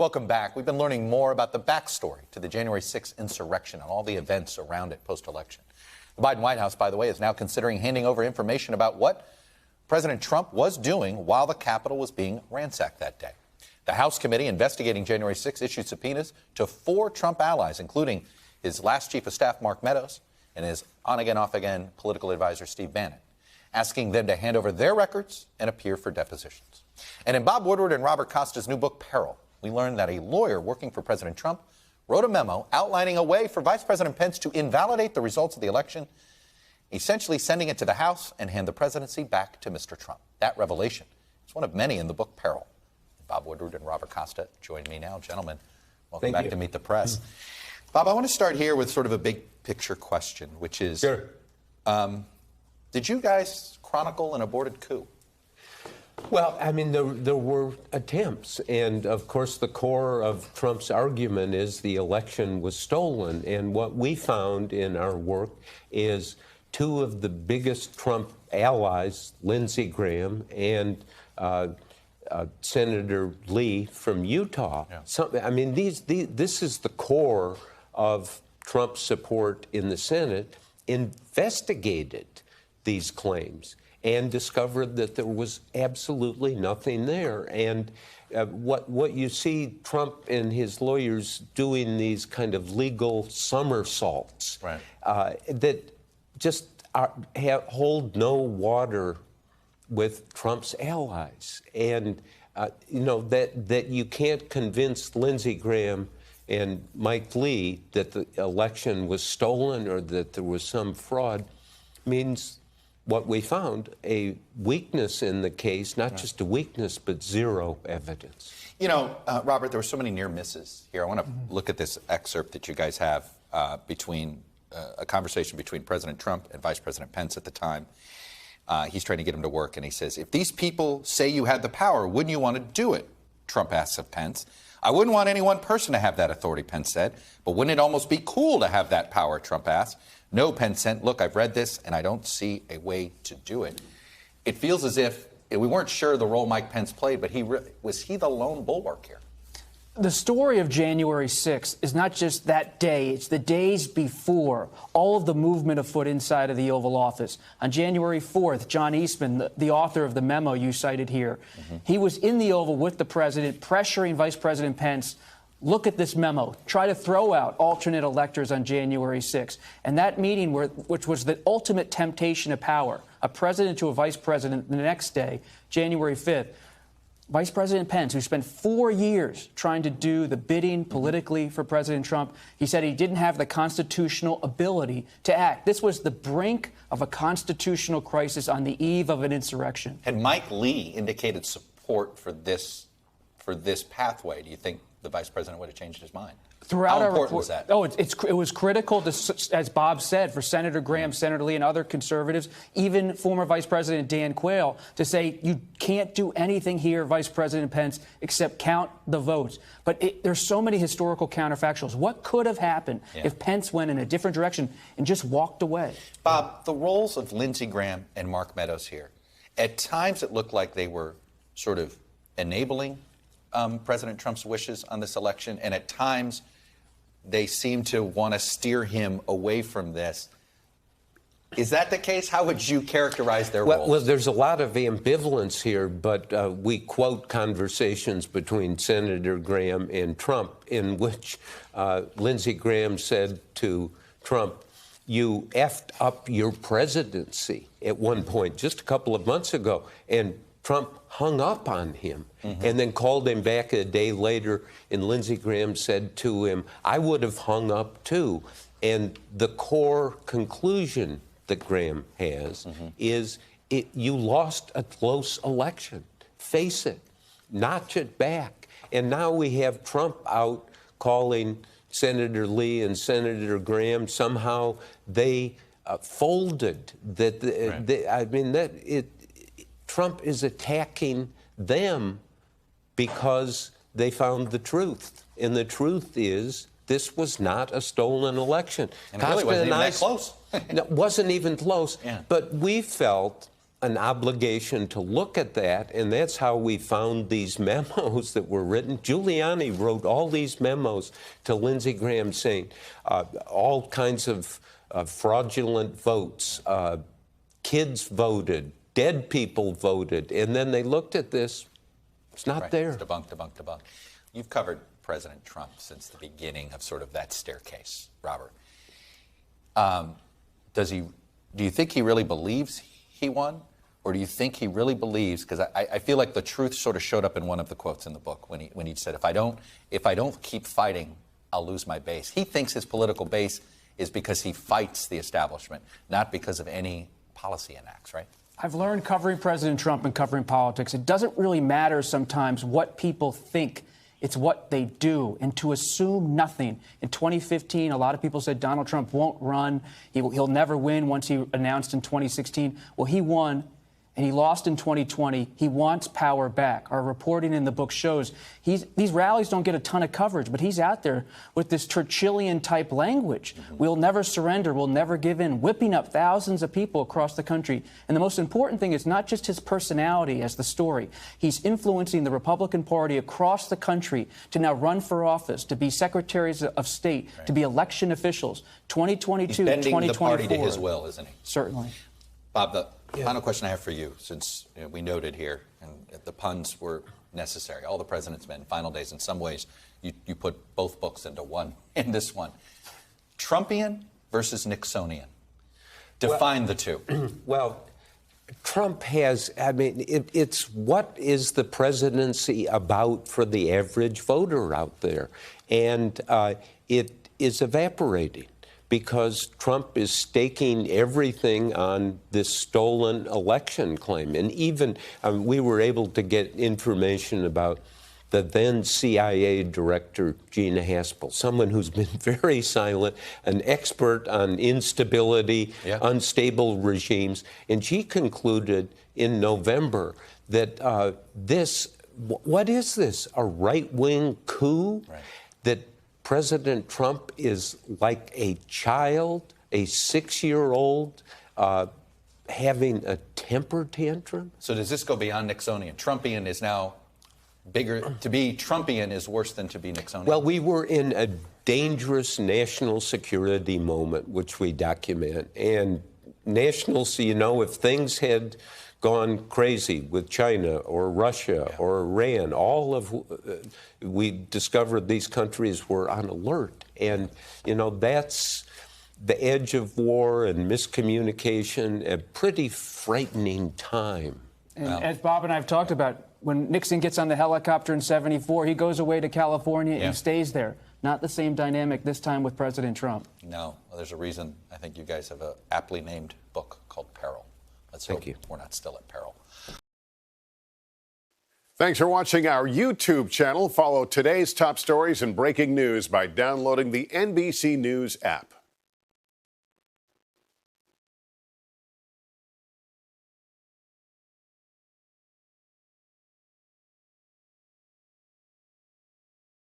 Welcome back. We've been learning more about the backstory to the January 6th insurrection and all the events around it post-election. The Biden White House, by the way, is now considering handing over information about what President Trump was doing while the Capitol was being ransacked that day. The House committee investigating January 6th issued subpoenas to 4 Trump allies, including his last chief of staff, Mark Meadows, and his on-again, off-again political advisor, Steve Bannon, asking them to hand over their records and appear for depositions. And in Bob Woodward and Robert Costa's new book, Peril, we learned that a lawyer working for President Trump wrote a memo outlining a way for Vice President Pence to invalidate the results of the election, essentially sending it to the House and hand the presidency back to Mr. Trump. That revelation is one of many in the book Peril. Bob Woodward and Robert Costa join me now. Gentlemen, welcome back to Meet the Press. Bob, I want to start here with sort of a big picture question, which is, sure. Did you guys chronicle an aborted coup? Well, I mean, there were attempts. And, of course, the core of Trump's argument is the election was stolen. And what we found in our work is 2 of the biggest Trump allies, Lindsey Graham and Senator Lee from Utah. Yeah. This is the core of Trump's support in the Senate, investigated these claims and discovered that there was absolutely nothing there. And what you see Trump and his lawyers doing, these kind of legal somersaults, right, that just hold no water with Trump's allies. And, that you can't convince Lindsey Graham and Mike Lee that the election was stolen or that there was some fraud means what we found, a weakness in the case, not just a weakness, but zero evidence. Robert, there were so many near misses here. I want to look at this excerpt that you guys have between a conversation between President Trump and Vice President Pence at the time. He's trying to get him to work, and he says, "If these people say you had the power, wouldn't you want to do it?" Trump asks of Pence. "I wouldn't want any one person to have that authority," Pence said. "But wouldn't it almost be cool to have that power?" Trump asked. "No," Pence said. "Look, I've read this, and I don't see a way to do it." It feels as if we weren't sure the role Mike Pence played, but was he the lone bulwark here? The story of January 6th is not just that day. It's the days before, all of the movement afoot inside of the Oval Office. On January 4th, John Eastman, the author of the memo you cited here, he was in the Oval with the president, pressuring Vice President Pence, look at this memo, try to throw out alternate electors on January 6th. And that meeting, which was the ultimate temptation of power, a president to a vice president the next day, January 5th, Vice President Pence, who spent 4 years trying to do the bidding politically for President Trump, he said he didn't have the constitutional ability to act. This was the brink of a constitutional crisis on the eve of an insurrection. Had Mike Lee indicated support for this pathway, do you think the vice president would have changed his mind? Throughout How important was that? Oh, it was critical, as Bob said, for Senator Graham, Senator Lee, and other conservatives, even former Vice President Dan Quayle, to say you can't do anything here, Vice President Pence, except count the votes. But there's so many historical counterfactuals. What could have happened if Pence went in a different direction and just walked away? Bob, the roles of Lindsey Graham and Mark Meadows here, at times it looked like they were sort of enabling President Trump's wishes on this election, and at times they seem to want to steer him away from this. Is that the case? How would you characterize their roles? Well, there's a lot of ambivalence here, but we quote conversations between Senator Graham and Trump in which Lindsey Graham said to Trump, "You effed up your presidency," at one point, just a couple of months ago. And Trump hung up on him and then called him back a day later, and Lindsey Graham said to him, "I would have hung up too." And the core conclusion that Graham has is you lost a close election. Face it. Notch it back. And now we have Trump out calling Senator Lee and Senator Graham. Somehow they folded. Trump is attacking them because they found the truth. And the truth is this was not a stolen election. And it really wasn't even that close. It wasn't even close. Yeah. But we felt an obligation to look at that, and that's how we found these memos that were written. Giuliani wrote all these memos to Lindsey Graham saying all kinds of fraudulent votes, kids voted, dead people voted, and then they looked at this. It's not there. It's debunk. You've covered President Trump since the beginning of sort of that staircase, Robert. Do you think he really believes he won? Or do you think he really believes, because I feel like the truth sort of showed up in one of the quotes in the book when he said, if I don't keep fighting, I'll lose my base. He thinks his political base is because he fights the establishment, not because of any policy enacts, right? I've learned covering President Trump and covering politics, it doesn't really matter sometimes what people think. It's what they do. And to assume nothing. In 2015, a lot of people said Donald Trump won't run. He'll never win once he announced in 2016. Well, he won. And he lost in 2020. He wants power back. Our reporting in the book shows these rallies don't get a ton of coverage, but he's out there with this Churchillian-type language. We'll never surrender. We'll never give in, whipping up thousands of people across the country. And the most important thing is not just his personality as the story. He's influencing the Republican Party across the country to now run for office, to be secretaries of state, to be election officials. 2022, He's bending 2024. the party to his will, isn't he? Certainly. Bob, the final question I have for you, since we noted here, and the puns were necessary, all the President's Men, Final Days, in some ways, you put both books into one, in this one. Trumpian versus Nixonian. Define the two. Well, Trump has, it's what is the presidency about for the average voter out there? And it is evaporating, because Trump is staking everything on this stolen election claim. And even we were able to get information about the then CIA director, Gina Haspel, someone who's been very silent, an expert on instability, unstable regimes. And she concluded in November that what is this, a right-wing coup? Right. That President Trump is like a child, a 6-year-old, having a temper tantrum. So does this go beyond Nixonian? Trumpian is now bigger. To be Trumpian is worse than to be Nixonian. Well, we were in a dangerous national security moment, which we document. And nationals, if things had gone crazy with China or Russia or Iran, we discovered these countries were on alert. And, that's the edge of war and miscommunication, a pretty frightening time. And as Bob and I have talked about, when Nixon gets on the helicopter in '74, he goes away to California and stays there. Not the same dynamic this time with President Trump. No. Well, there's a reason I think you guys have an aptly named book called Peril. Let's hope we're not still at peril. Thanks for watching our YouTube channel. Follow today's top stories and breaking news by downloading the NBC News app.